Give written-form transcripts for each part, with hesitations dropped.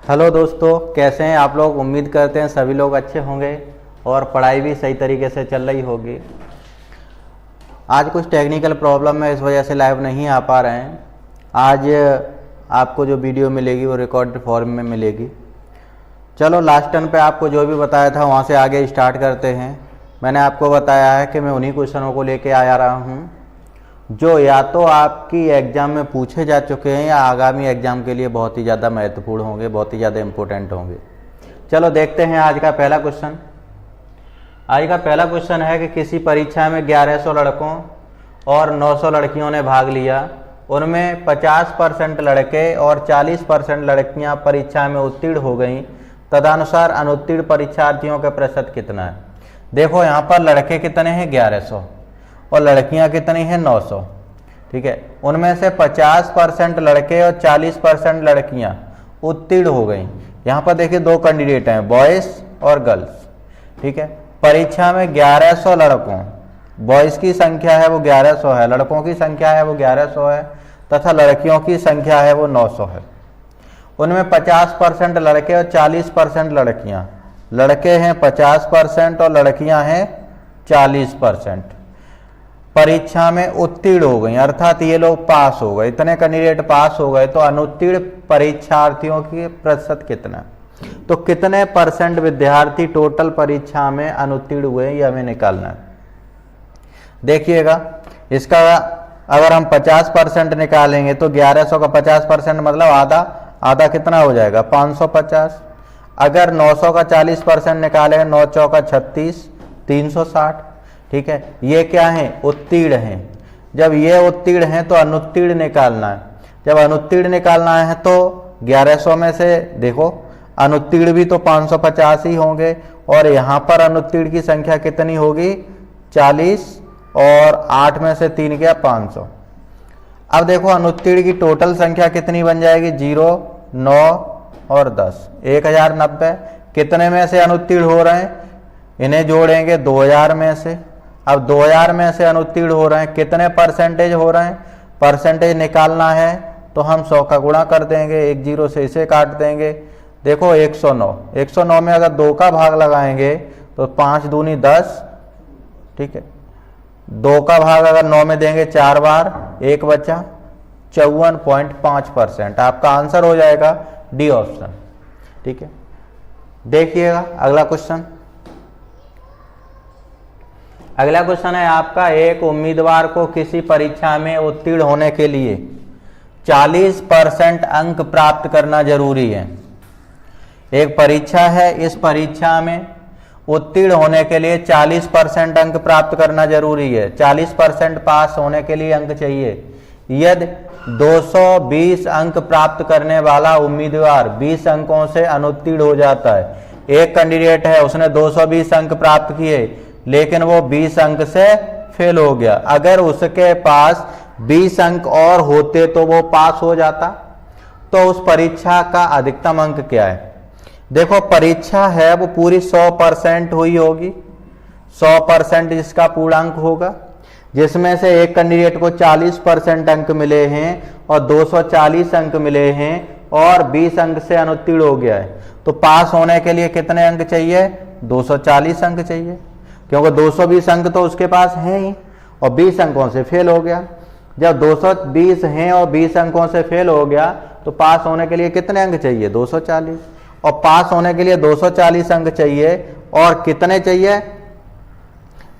Hello दोस्तों, कैसे हैं आप लोग। उम्मीद करते हैं सभी लोग अच्छे होंगे और पढ़ाई भी सही तरीके से चल रही होगी। आज कुछ टेक्निकल प्रॉब्लम है, इस वजह से लाइव नहीं आ पा रहे हैं। आज आपको जो वीडियो मिलेगी वो रिकॉर्ड फॉर्म में मिलेगी। चलो लास्ट टर्न पे आपको जो भी बताया था वहाँ से आगे स्टार्ट करते हैं। मैंने आपको बताया है कि मैं उन्हीं क्वेश्चनों को लेके आ रहा हूँ जो या तो आपकी एग्ज़ाम में पूछे जा चुके हैं या आगामी एग्ज़ाम के लिए बहुत ही ज़्यादा महत्वपूर्ण होंगे, बहुत ही ज़्यादा इम्पोर्टेंट होंगे। चलो देखते हैं आज का पहला क्वेश्चन। आज का पहला क्वेश्चन है कि किसी परीक्षा में 1100 लड़कों और 900 लड़कियों ने भाग लिया। उनमें 50% लड़के और 40% लड़कियां परीक्षा में उत्तीर्ण हो गईं। तदनुसार अनुत्तीर्ण परीक्षार्थियों का प्रतिशत कितना है। देखो यहाँ पर लड़के कितने हैं 1100 और लड़कियां कितनी हैं 900। ठीक है, उनमें से 50% लड़के और 40% लड़कियां उत्तीर्ण हो गई। यहाँ पर देखिए दो कैंडिडेट हैं, बॉयज़ और गर्ल्स। ठीक है, परीक्षा में 1100 लड़कों, बॉयज़ की संख्या है वो 1100 है, लड़कों की संख्या है वो 1100 है तथा लड़कियों की संख्या है वो 900 है। उनमें 50% लड़के और 40% लड़कियां। लड़के हैं 50% और लड़कियां हैं 40%। परीक्षा में उत्तीर्ण हो गई, अर्थात ये लोग पास हो गए, इतने कैंडिडेट पास हो गए। तो अनुत्तीर्ण परीक्षार्थियों की प्रतिशत कितना, तो कितने परसेंट विद्यार्थी टोटल परीक्षा में अनुत्तीर्ण हुए ये हमें निकालना है। देखिएगा, इसका अगर हम 50% निकालेंगे तो 1100 का 50% मतलब आधा कितना हो जाएगा 550। अगर 900 का 40% निकालेंगे, 9 चौका 36, 360। ठीक है, ये क्या है उत्तीर्ण हैं। जब ये उत्तीर्ण हैं तो अनुत्तीर्ण निकालना है। जब अनुत्तीर्ण निकालना है तो 1100 में से देखो अनुत्तीर्ण भी तो 550 ही होंगे और यहाँ पर अनुत्तीर्ण की संख्या कितनी होगी 40 और 8 में से 3 गया 500। अब देखो अनुत्तीर्ण की टोटल संख्या कितनी बन जाएगी 0, 9 और 10, 1090। कितने में से अनुत्तीर्ण हो रहे हैं, इन्हें जोड़ेंगे 2000 में से। अब 2000 में से अनुत्तीर्ण हो रहे हैं, कितने परसेंटेज हो रहे हैं, परसेंटेज निकालना है तो हम 100 का गुणा कर देंगे, एक 0 से इसे काट देंगे। देखो 109 में अगर 2 का भाग लगाएंगे तो 5 दूनी 10। ठीक है, 2 का भाग अगर 9 में देंगे 4 बार, 1 बचा 54.5%। आपका आंसर हो जाएगा डी ऑप्शन। ठीक है, देखिएगा अगला क्वेश्चन। अगला क्वेश्चन है आपका, एक उम्मीदवार को किसी परीक्षा में उत्तीर्ण होने के लिए 40% अंक प्राप्त करना जरूरी है। एक परीक्षा है, इस परीक्षा में उत्तीर्ण होने के लिए 40% अंक प्राप्त करना जरूरी है। 40% पास होने के लिए अंक चाहिए। यदि 220 अंक प्राप्त करने वाला उम्मीदवार 20 अंकों से अनुत्तीर्ण हो जाता है। एक कैंडिडेट है, उसने 220 अंक प्राप्त किए लेकिन वो 20 अंक से फेल हो गया। अगर उसके पास 20 अंक और होते तो वो पास हो जाता। तो उस परीक्षा का अधिकतम अंक क्या है। देखो परीक्षा है वो पूरी 100% हुई होगी, 100% जिसका पूर्णांक होगा, जिसमें से एक कैंडिडेट को 40% अंक मिले हैं और 240 अंक मिले हैं और 20 अंक से अनुत्तीर्ण हो गया है। तो पास होने के लिए कितने अंक चाहिए 240 अंक चाहिए, क्योंकि 220 अंक तो उसके पास हैं ही और 20 अंकों से फेल हो गया। जब 220 हैं और 20 अंकों से फेल हो गया तो पास होने के लिए कितने अंक चाहिए 240। और पास होने के लिए 240 अंक चाहिए और कितने चाहिए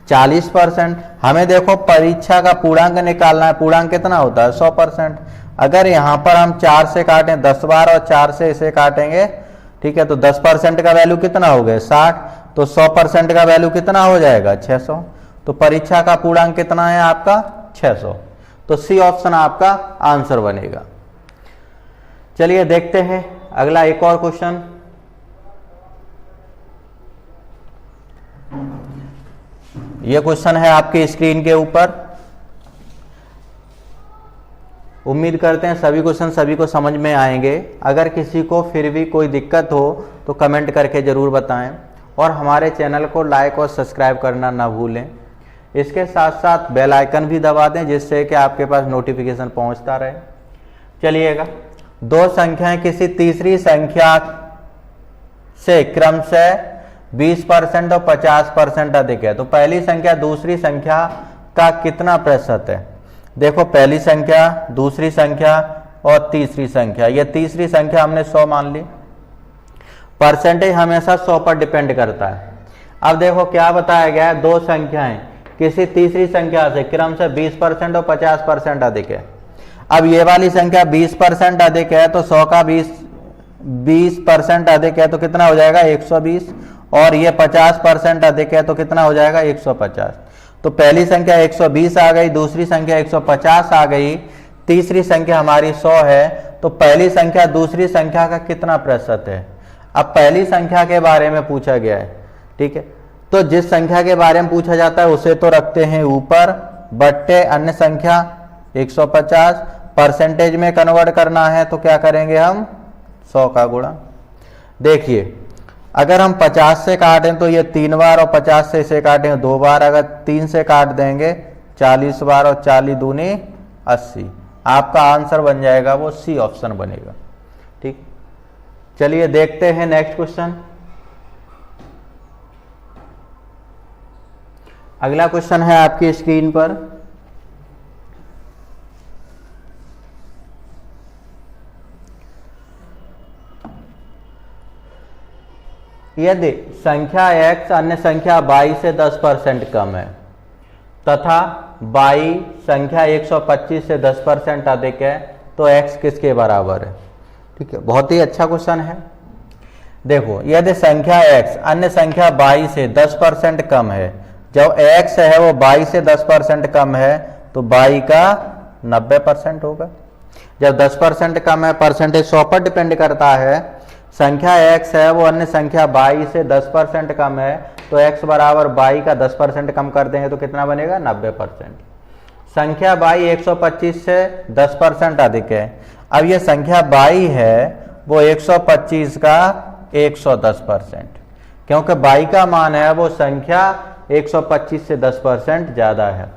40%। हमें देखो परीक्षा का पूर्णांक निकालना है। पूर्णांक कितना होता है 100%। अगर यहाँ पर हम 4 से काटें 10 बार और 4 से इसे काटेंगे, ठीक है, तो 10% का वैल्यू कितना हो गया 60। तो 100% का वैल्यू कितना हो जाएगा 600। तो परीक्षा का पूर्णांक कितना है आपका 600। तो सी ऑप्शन आपका आंसर बनेगा। चलिए देखते हैं अगला एक और क्वेश्चन। यह क्वेश्चन है आपकी स्क्रीन के ऊपर। उम्मीद करते हैं सभी क्वेश्चन सभी को समझ में आएंगे। अगर किसी को फिर भी कोई दिक्कत हो तो कमेंट करके ज़रूर बताएं और हमारे चैनल को लाइक और सब्सक्राइब करना ना भूलें। इसके साथ साथ बेल आइकन भी दबा दें जिससे कि आपके पास नोटिफिकेशन पहुंचता रहे। चलिएगा, दो संख्याएं किसी तीसरी संख्या से क्रम से 20% और 50% अधिक है, तो पहली संख्या दूसरी संख्या का कितना प्रतिशत है। देखो पहली संख्या, दूसरी संख्या और तीसरी संख्या, ये तीसरी संख्या हमने 100 मान ली। परसेंटेज हमेशा 100 पर डिपेंड करता है। अब देखो क्या बताया गया है, दो संख्याएं किसी तीसरी संख्या से क्रम से 20% और 50% अधिक है। अब ये वाली संख्या 20% अधिक है तो 100 का 20% अधिक है तो कितना हो जाएगा 120, और ये 50% अधिक है तो कितना हो जाएगा 150। तो पहली संख्या 120 आ गई, दूसरी संख्या 150 आ गई, तीसरी संख्या हमारी 100 है। तो पहली संख्या दूसरी संख्या का कितना प्रतिशत है। अब पहली संख्या के बारे में पूछा गया है, ठीक है, तो जिस संख्या के बारे में पूछा जाता है उसे तो रखते हैं ऊपर, बट्टे अन्य संख्या 150। परसेंटेज में कन्वर्ट करना है तो क्या करेंगे हम 100 का गुणा। देखिए अगर हम 50 से काटें तो ये 3 बार, और 50 से इसे काटें 2 बार, अगर 3 से काट देंगे 40 बार, और 40 दूनी 80। आपका आंसर बन जाएगा वो सी ऑप्शन बनेगा। ठीक, चलिए देखते हैं नेक्स्ट क्वेश्चन। अगला क्वेश्चन है आपकी स्क्रीन पर, यदि संख्या x अन्य संख्या y से 10% कम है तथा y संख्या 125 से 10% अधिक है तो x किसके बराबर है। ठीक है, बहुत ही अच्छा क्वेश्चन है। देखो यदि संख्या x अन्य संख्या y से 10% कम है, जब x है वो y से 10% कम है तो y का 90% होगा। जब 10% कम है, परसेंटेज 100 पर डिपेंड करता है, संख्या x है वो अन्य संख्या y से 10% कम है तो x बराबर y का 10% कम कर देंगे तो कितना बनेगा 90%। संख्या y 125 से 10% अधिक है। अब ये संख्या y है वो 125 का 110%, क्योंकि y का मान है वो संख्या 125 से 10% ज़्यादा है।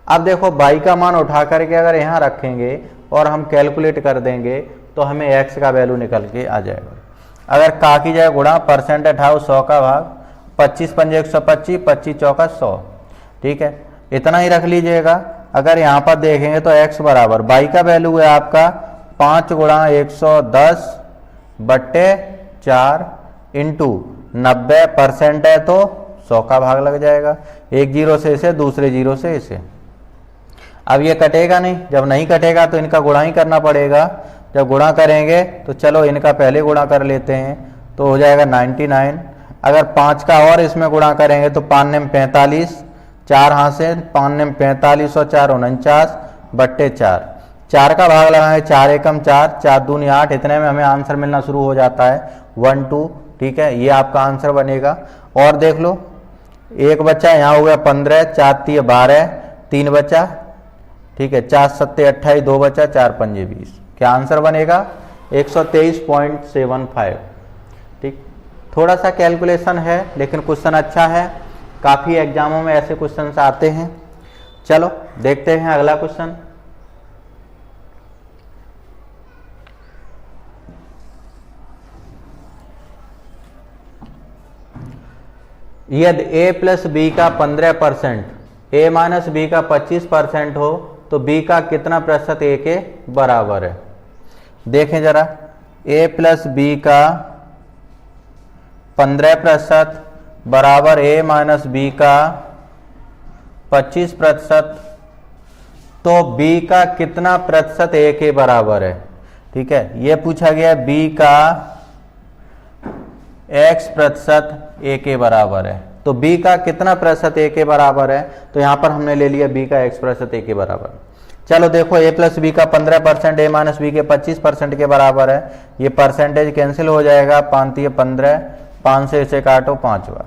अब देखो y का मान उठा करके अगर यहाँ रखेंगे और हम कैलकुलेट कर देंगे तो हमें x का वैल्यू निकल के आ जाएगा। अगर का की जाए गुणा, परसेंट उठाओ 100 का भाग, 25 पंजे 125, 25 चौका 100। ठीक है, इतना ही रख लीजिएगा। अगर यहाँ पर देखेंगे तो x बराबर y का वैल्यू है आपका 5 गुणा 110 बट्टे 4 इंटू 90% है तो 100 का भाग लग जाएगा। एक जीरो से इसे, दूसरे जीरो से इसे। अब ये कटेगा नहीं, जब नहीं कटेगा तो इनका गुणा ही करना पड़ेगा। जब गुणा करेंगे तो चलो इनका पहले गुणा कर लेते हैं तो हो जाएगा 99। अगर 5 का और इसमें गुणा करेंगे तो 5 नेम 45, 4 हाथ से 5 नेम 45 और 4 49 बट्टे 4। 4 का भाग लगाएंगे, 4 एकम 4, 4 दूनी 8, इतने में हमें आंसर मिलना शुरू हो जाता है 1 2। ठीक है, ये आपका आंसर बनेगा। और देख लो, एक बच्चा यहाँ हो गया 15, 4 3 12, 3 बचा। ठीक है, 4 7 28, 2 बचा, 4 पंजे 20। क्या आंसर बनेगा 123.75। ठीक, थोड़ा सा कैलकुलेशन है लेकिन क्वेश्चन अच्छा है, काफ़ी एग्जामों में ऐसे क्वेश्चन आते हैं। चलो देखते हैं अगला क्वेश्चन। यदि a प्लस बी का 15%, a माइनस बी का 25% हो तो b का कितना प्रतिशत a के बराबर है। देखें जरा, a प्लस बी का 15% बराबर a माइनस बी का 25%, तो b का कितना प्रतिशत a के बराबर है। ठीक है, ये पूछा गया b का x प्रतिशत a के बराबर है, तो b का कितना प्रतिशत a के बराबर है। तो यहां पर हमने ले लिया b का x प्रतिशत a के बराबर। चलो देखो, a प्लस बी का 15% a माइनस बी के 25% के बराबर है। ये परसेंटेज कैंसिल हो जाएगा, 5 3 15, 5 से इसे काटो 5 बार।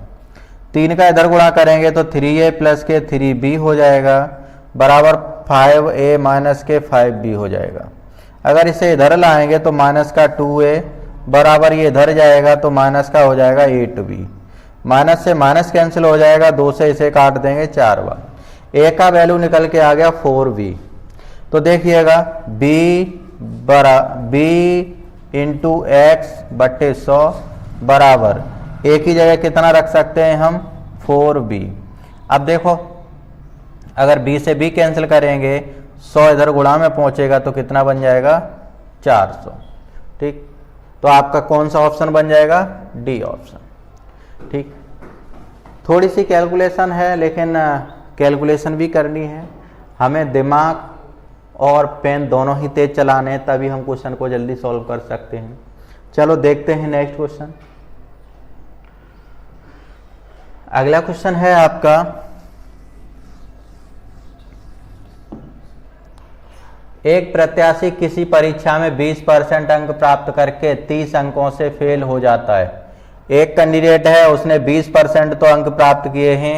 3 का इधर गुणा करेंगे तो 3a प्लस के 3b हो जाएगा बराबर 5a माइनस के 5b हो जाएगा। अगर इसे इधर लाएंगे तो माइनस का 2a बराबर ये इधर जाएगा तो माइनस का हो जाएगा 8b। माइनस से माइनस कैंसिल हो जाएगा, 2 से इसे काट देंगे 4 बार। a का वैल्यू निकल के आ गया 4b। तो देखिएगा b इंटू एक्स बट्टे 100 बराबर एक ही जगह कितना रख सकते हैं हम 4b। अब देखो अगर b से b कैंसिल करेंगे 100 इधर गुणा में पहुंचेगा तो कितना बन जाएगा 400। ठीक, तो आपका कौन सा ऑप्शन बन जाएगा डी ऑप्शन। ठीक, थोड़ी सी कैलकुलेशन है लेकिन कैलकुलेशन भी करनी है, हमें दिमाग और पेन दोनों ही तेज चलाने हैं तभी हम क्वेश्चन को जल्दी सॉल्व कर सकते हैं। चलो देखते हैं नेक्स्ट क्वेश्चन। अगला क्वेश्चन है आपका एक प्रत्याशी किसी परीक्षा में 20% अंक प्राप्त करके 30 अंकों से फेल हो जाता है। एक कैंडिडेट है उसने 20% तो अंक प्राप्त किए हैं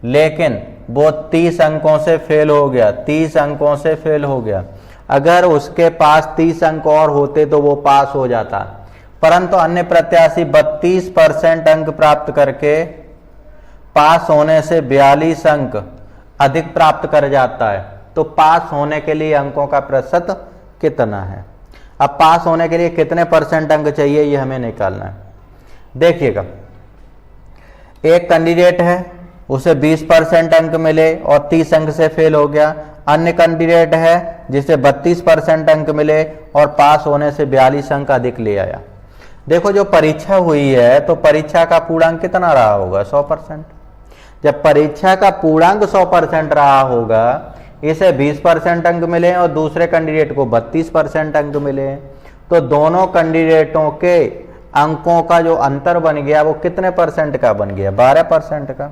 लेकिन वो 30 अंकों से फेल हो गया, 30 अंकों से फेल हो गया। अगर उसके पास 30 अंक और होते तो वो पास हो जाता, परंतु अन्य प्रत्याशी 32% अंक प्राप्त करके पास होने से 42 अंक अधिक प्राप्त कर जाता है। तो पास होने के लिए अंकों का प्रतिशत कितना है? अब पास होने के लिए कितने परसेंट अंक चाहिए ये हमें निकालना है। देखिएगा एक कैंडिडेट है उसे 20% अंक मिले और 30 अंक से फेल हो गया। अन्य कैंडिडेट है जिसे 32% अंक मिले और पास होने से 42 अंक अधिक ले आया। देखो जो परीक्षा हुई है तो परीक्षा का पूर्णांक कितना रहा होगा 100%। जब परीक्षा का पूर्णांक 100% रहा होगा, इसे 20% अंक मिले और दूसरे कैंडिडेट को 32% अंक मिले, तो दोनों कैंडिडेटों के अंकों का जो अंतर बन गया वो कितने परसेंट का बन गया 12% का।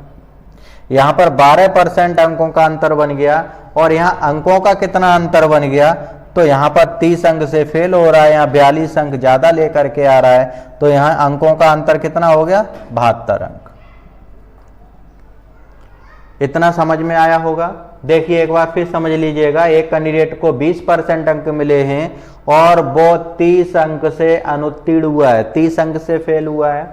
यहां पर 12% अंकों का अंतर बन गया और यहां अंकों का कितना अंतर बन गया, तो यहां पर 30 अंक से फेल हो रहा है, यहां 42 अंक ज्यादा लेकर के आ रहा है, तो यहां अंकों का अंतर कितना हो गया 72 अंक। इतना समझ में आया होगा। देखिए एक बार फिर समझ लीजिएगा, एक कैंडिडेट को 20% अंक मिले हैं और वो 30 अंक से अनुत्तीर्ण हुआ है, 30 अंक से फेल हुआ है।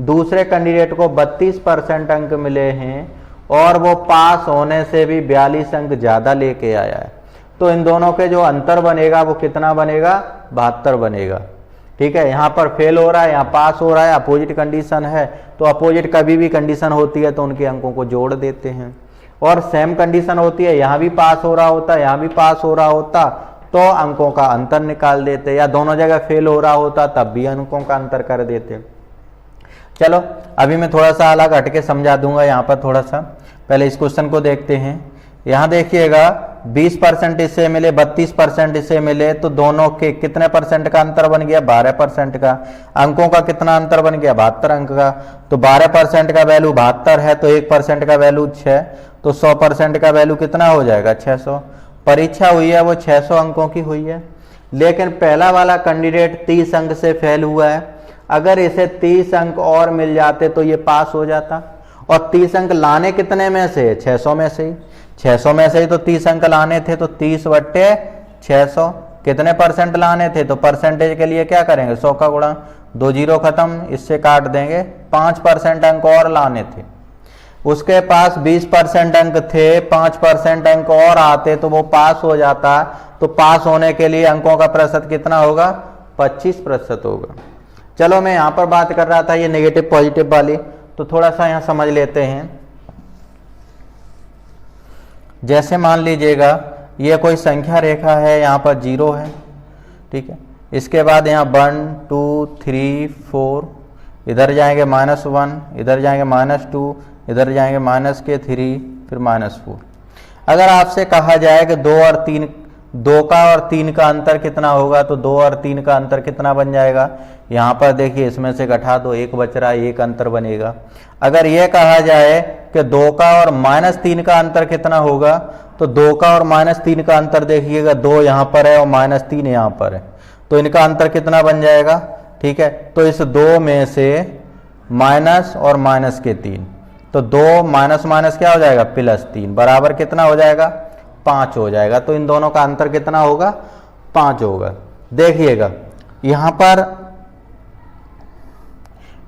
दूसरे कैंडिडेट को 32% अंक मिले हैं और वो पास होने से भी 42 अंक ज्यादा लेके आया है। तो इन दोनों के जो अंतर बनेगा वो कितना बनेगा 72 बनेगा। ठीक है, यहाँ पर फेल हो रहा है, यहाँ पास हो रहा है, अपोजिट कंडीशन है, तो अपोजिट कभी भी कंडीशन होती है तो उनके अंकों को जोड़ देते हैं। और सेम कंडीशन होती है, यहाँ भी पास हो रहा होता, यहाँ भी पास हो रहा होता, तो अंकों का अंतर निकाल देते, या दोनों जगह फेल हो रहा होता तब भी अंकों का अंतर कर देते। चलो अभी मैं थोड़ा सा अलग हटके समझा दूंगा। यहाँ पर थोड़ा सा पहले इस क्वेश्चन को देखते हैं। यहाँ देखिएगा 20% इससे मिले, 32% इससे मिले, तो दोनों के कितने परसेंट का अंतर बन गया 12% का। अंकों का कितना अंतर बन गया 72 अंक का। तो 12% का वैल्यू 72 है तो 1% का वैल्यू 6, तो 100% का वैल्यू कितना हो जाएगा 600। परीक्षा हुई है वो 600 अंकों की हुई है, लेकिन पहला वाला कैंडिडेट 30 अंक से फेल हुआ है। अगर इसे 30 अंक और मिल जाते तो ये पास हो जाता। और 30 अंक लाने कितने में से 600 में से ही, 600 में से ही तो 30 अंक लाने थे, तो 30/600 कितने परसेंट लाने थे, तो परसेंटेज के लिए क्या करेंगे 100 का गुणा, 2 जीरो खत्म, इससे काट देंगे, 5% अंक और लाने थे। उसके पास 20% अंक थे, 5% अंक और आते तो वो पास हो जाता। तो पास होने के लिए अंकों का प्रतिशत कितना होगा 25% होगा। चलो मैं यहां पर बात कर रहा था ये नेगेटिव पॉजिटिव वाली, तो थोड़ा सा यहां समझ लेते हैं। जैसे मान लीजिएगा ये कोई संख्या रेखा है, यहाँ पर 0 है, ठीक है, इसके बाद यहाँ 1 2 3 4, इधर जाएंगे -1, इधर जाएंगे -2, इधर जाएंगे -3, फिर -4। अगर आपसे कहा जाए कि 2 और 3, 2 का और 3 का अंतर कितना होगा, तो 2 और 3 का अंतर कितना बन जाएगा, यहाँ पर देखिए इसमें से घटा दो, 1 बच रहा है, 1 अंतर बनेगा। अगर यह कहा जाए कि 2 का और -3 का अंतर कितना होगा, तो 2 का और -3 का अंतर देखिएगा, 2 यहाँ पर है और -3 यहाँ पर है, तो इनका अंतर कितना बन जाएगा। ठीक है, तो इस 2 में से माइनस और माइनस के 3, तो 2 माइनस माइनस क्या हो जाएगा +3 बराबर कितना हो जाएगा 5 हो जाएगा। तो इन दोनों का अंतर कितना होगा 5 होगा। देखिएगा यहां पर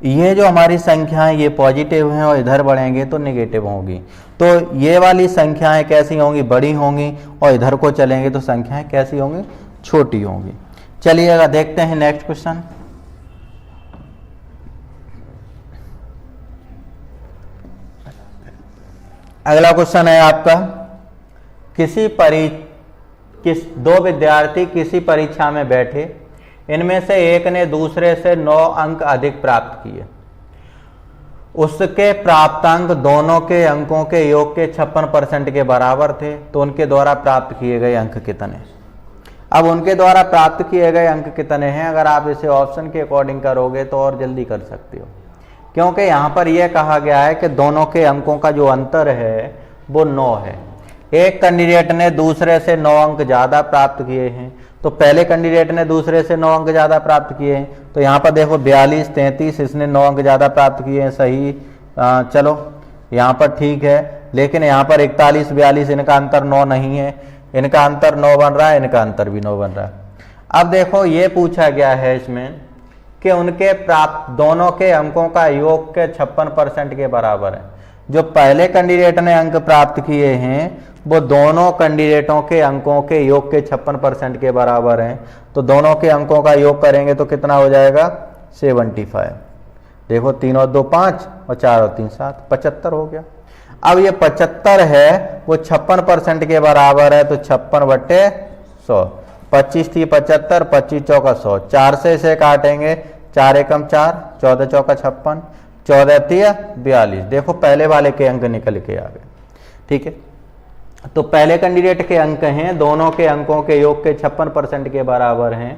ये जो हमारी संख्याएं ये पॉजिटिव हैं और इधर बढ़ेंगे तो नेगेटिव होंगी, तो ये वाली संख्याएं कैसी होंगी बड़ी होंगी, और इधर को चलेंगे तो संख्याएं कैसी होंगी छोटी होंगी। चलिएगा देखते हैं नेक्स्ट क्वेश्चन। अगला क्वेश्चन है आपका, दो विद्यार्थी किसी परीक्षा में बैठे, इनमें से एक ने दूसरे से 9 अंक अधिक प्राप्त किए। उसके प्राप्तांक दोनों के अंकों के योग के 56% के बराबर थे, तो उनके द्वारा प्राप्त किए गए अंक कितने। अब उनके द्वारा प्राप्त किए गए अंक कितने हैं, अगर आप इसे ऑप्शन के अकॉर्डिंग करोगे तो और जल्दी कर सकते हो, क्योंकि यहाँ पर यह कहा गया है कि दोनों के अंकों का जो अंतर है वो 9 है। एक कैंडिडेट ने दूसरे से 9 अंक ज़्यादा प्राप्त किए हैं, तो पहले कैंडिडेट ने दूसरे से 9 अंक ज़्यादा प्राप्त किए हैं, तो यहाँ पर देखो 42 33 इसने 9 अंक ज़्यादा प्राप्त किए हैं, सही। चलो यहाँ पर ठीक है, लेकिन यहाँ पर 41 42 इनका अंतर 9 नहीं है, इनका अंतर 9 बन रहा है, इनका अंतर भी 9 बन रहा है। अब देखो ये पूछा गया है इसमें कि उनके प्राप्त दोनों के अंकों का योग के 56% के बराबर है। जो पहले कैंडिडेट ने अंक प्राप्त किए हैं वो दोनों कैंडिडेटों के अंकों के योग के 56% के बराबर हैं, तो दोनों के अंकों का योग करेंगे तो कितना हो जाएगा 75। देखो 3 और 2 5 और 4 और 3 7, 75 हो गया। अब ये 75 है वो 56% के बराबर है, तो 56/100, 25 थी 75, 25 चौका 100, 4 से इसे काटेंगे, 4 एकम 4, 14 चौका 56, 14 तिया 42। देखो पहले वाले के अंक निकल के आ गए, ठीक है। तो पहले कैंडिडेट के अंक हैं, दोनों के अंकों के योग के 56% के बराबर हैं,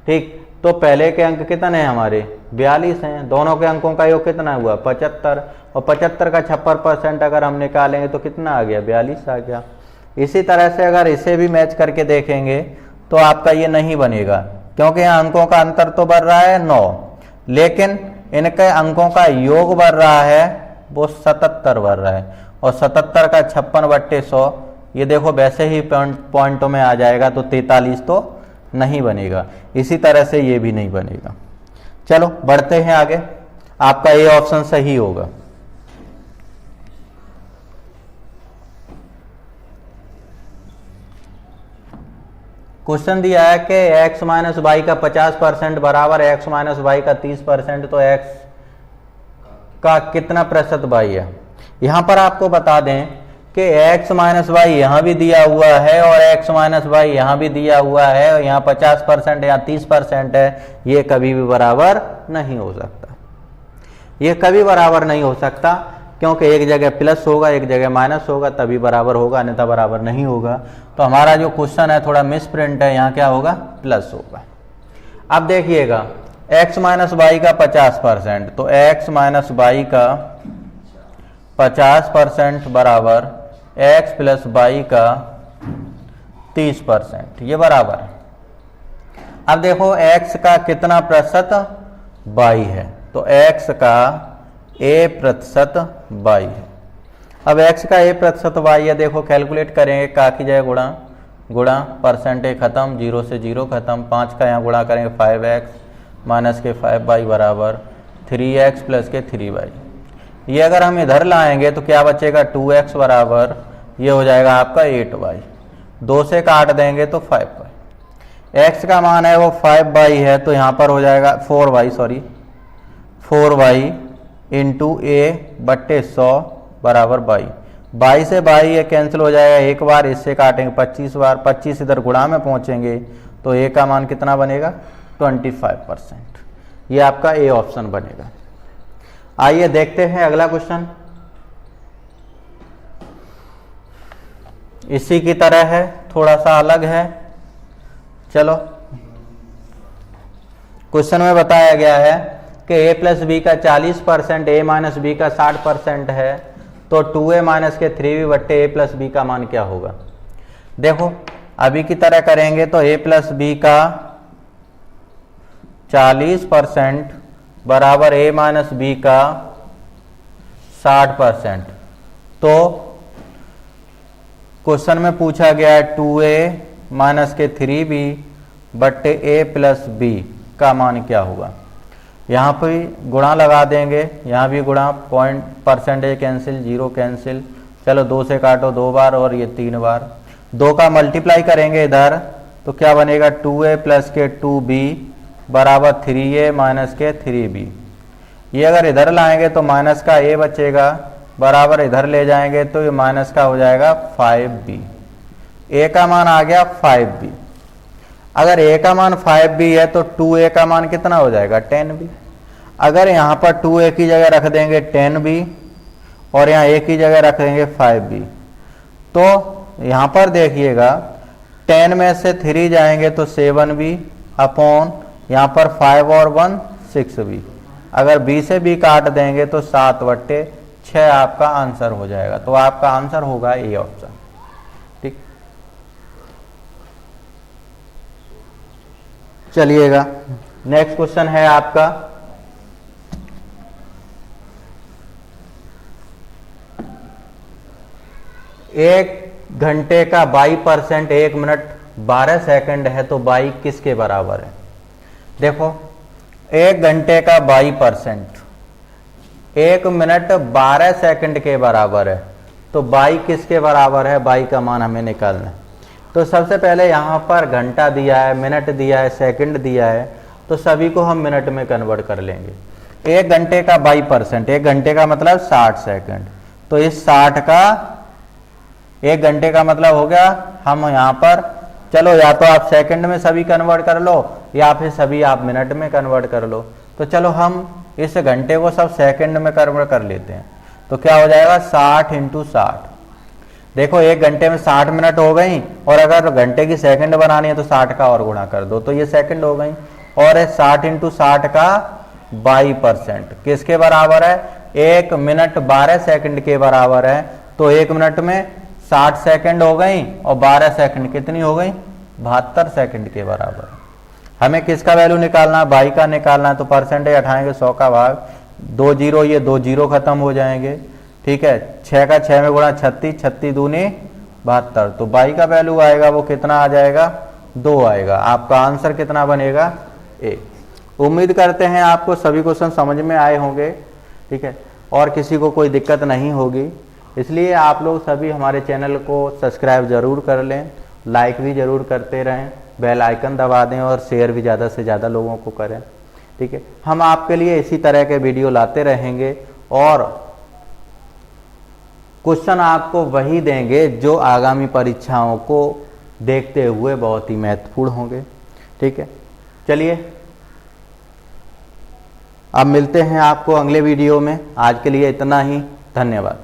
ठीक। तो पहले के अंक कितने हैं हमारे 42 हैं, दोनों के अंकों का योग कितना हुआ 75, और 75 का 56% अगर हम निकालेंगे तो कितना आ गया 42 आ गया। इसी तरह से अगर इसे भी मैच करके देखेंगे तो आपका ये नहीं बनेगा, क्योंकि यहाँ अंकों का अंतर तो बढ़ रहा है 9, लेकिन इनके अंकों का योग बढ़ रहा है वो 77 बढ़ रहा है, और 77 का 56/100 ये देखो वैसे ही पॉइंटों में आ जाएगा, तो 43 तो नहीं बनेगा। इसी तरह से ये भी नहीं बनेगा। चलो बढ़ते हैं आगे, आपका ये ऑप्शन सही होगा। क्वेश्चन दिया है कि x माइनस वाई का 50% बराबर x माइनस वाई का 30%, तो x का कितना प्रतिशत y है। यहां पर आपको बता दें कि x माइनस वाई यहाँ भी दिया हुआ है और x माइनस वाई यहाँ भी दिया हुआ है, और यहाँ 50% या 30% है, ये कभी भी बराबर नहीं हो सकता। ये कभी बराबर नहीं हो सकता, क्योंकि एक जगह प्लस होगा एक जगह माइनस होगा, तभी बराबर होगा, अन्यथा बराबर नहीं होगा। तो हमारा जो क्वेश्चन है थोड़ा मिसप्रिंट है, यहाँ क्या होगा प्लस होगा। अब देखिएगा x माइनस वाई का 50%, तो x माइनस वाई का 50% बराबर x प्लस वाई का 30%, ये बराबर है। अब देखो x का कितना प्रतिशत y है, तो x का a% y है। अब x का a% y है, देखो कैलकुलेट करेंगे, का की जगह गुणा, गुणा परसेंटेज खत्म, 0 से 0 खत्म, 5 का यहाँ गुणा करेंगे 5x माइनस के 5y बराबर 3x प्लस के 3y। ये अगर हम इधर लाएंगे तो क्या बचेगा 2x बराबर ये हो जाएगा आपका 8y, 2 से काट देंगे तो 5y। x का मान है वो 5y है, तो यहाँ पर हो जाएगा 4y इंटू a/100 बराबर y से y ये कैंसिल हो जाएगा, एक बार इससे काटेंगे 25 बार, 25 इधर गुणा में पहुँचेंगे तो a का मान कितना बनेगा 25%। ये आपका ए ऑप्शन बनेगा। आइए देखते हैं अगला क्वेश्चन, इसी की तरह है, थोड़ा सा अलग है। चलो क्वेश्चन में बताया गया है कि a प्लस बी का 40%, a माइनस बी का 60% है, तो 2a माइनस के 3b/a प्लस बी का मान क्या होगा। देखो अभी की तरह करेंगे तो a प्लस बी का 40% बराबर a माइनस बी का 60%, तो क्वेश्चन में पूछा गया है 2a माइनस के 3b/a प्लस बी का मान क्या होगा। यहाँ पर गुणा लगा देंगे, यहाँ भी गुणा, पॉइंट परसेंटेज कैंसिल, 0 कैंसिल, चलो 2 से काटो 2 बार और ये 3 बार, 2 का मल्टीप्लाई करेंगे इधर तो क्या बनेगा 2a प्लस के 2b बराबर 3a माइनस के 3b। ये अगर इधर लाएंगे तो माइनस का a बचेगा, बराबर इधर ले जाएंगे तो ये माइनस का हो जाएगा 5b। a का मान आ गया 5b। अगर a का मान 5b है तो 2a का मान कितना हो जाएगा 10b। अगर यहाँ पर 2a की जगह रख देंगे 10b और यहाँ a की जगह रख देंगे 5b, तो यहाँ पर देखिएगा 10 में से 3 जाएंगे तो 7b अपॉन यहाँ पर 5 और 1 6b। अगर b से b काट देंगे तो 7/6 आपका आंसर हो जाएगा। तो आपका आंसर होगा ए ऑप्शन। ठीक, चलिएगा नेक्स्ट क्वेश्चन है आपका 1 घंटे का 22% 1 मिनट 12 सेकंड है तो 22 किसके बराबर है। देखो 1 घंटे का 22% 1 मिनट 12 सेकंड के बराबर है, तो 22 किसके बराबर है, 22 का मान हमें निकालना है। तो सबसे पहले यहाँ पर घंटा दिया है, मिनट दिया है, सेकंड दिया है, तो सभी को हम मिनट में कन्वर्ट कर लेंगे। 1 घंटे का 22%, 1 घंटे का मतलब 60 सेकंड, तो इस 60 का 1 घंटे का मतलब हो गया, हम यहाँ पर चलो या तो आप सेकंड में सभी कन्वर्ट कर लो या फिर सभी आप मिनट में कन्वर्ट कर लो। तो चलो हम इस घंटे को सब सेकंड में कन्वर्ट कर लेते हैं। तो क्या हो जाएगा 60 × 60। देखो 1 घंटे में 60 मिनट हो गई, और अगर घंटे की सेकंड बनानी है तो 60 का और गुणा कर दो, तो ये सेकंड हो गई। और 60 × 60 का 22% किसके बराबर है, 1 मिनट 12 सेकंड के बराबर है। तो 1 मिनट में 60 सेकंड हो गई और 12 सेकंड कितनी हो गई, 72 सेकंड के बराबर। हमें किसका वैल्यू निकालना है, 22 का निकालना है। तो परसेंटेज उठाएंगे 100 का भाग 2 0, ये 2 0 खत्म हो जाएंगे। ठीक है, 6 का 6 में गुणा 36, 36 दूनी 72, तो 22 का वैल्यू आएगा वो कितना आ जाएगा, 2 आएगा। आपका आंसर कितना बनेगा, ए। उम्मीद करते हैं आपको सभी क्वेश्चन समझ में आए होंगे। ठीक है, और किसी को कोई दिक्कत नहीं होगी, इसलिए आप लोग सभी हमारे चैनल को सब्सक्राइब जरूर कर लें, लाइक भी जरूर करते रहें, बेल आइकन दबा दें और शेयर भी ज़्यादा से ज़्यादा लोगों को करें। ठीक है, हम आपके लिए इसी तरह के वीडियो लाते रहेंगे और क्वेश्चन आपको वही देंगे जो आगामी परीक्षाओं को देखते हुए बहुत ही महत्वपूर्ण होंगे। ठीक है, चलिए अब मिलते हैं आपको अगले वीडियो में। आज के लिए इतना ही, धन्यवाद।